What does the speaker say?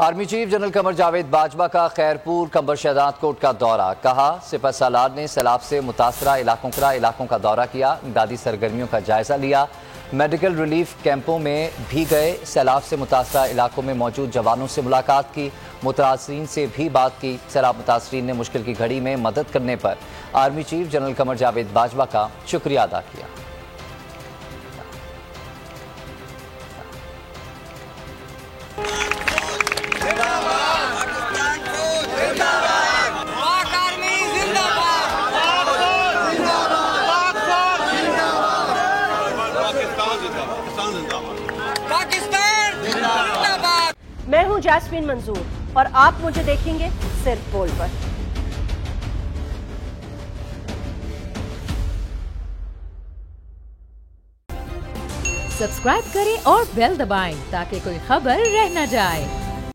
Army chief general Qamar Javed Bajwa का खैरपुर कंबर Shahdad coat का दौरा। कहा, सिपह सालार ने सैलाब से मुतासरा इलाकों का दौरा किया, इमदादी सरगर्मियों का जायजा लिया। मेडिकल रिलीफ कैंपों में भी गए, सैलाब से मुतासरा इलाकों में मौजूद जवानों से मुलाकात की, मुतासरीन से भी बात की। सैलाब मुतासरीन ने मुश्किल की घड़ी में मदद करने पर army chief general Qamar Javed Bajwa का शुक्रिया अदा किया। मैं हूं जैस्मीन मंजूर और आप मुझे देखेंगे सिर्फ बोल पर। सब्सक्राइब करें और बेल दबाएं ताकि कोई खबर रह न जाए।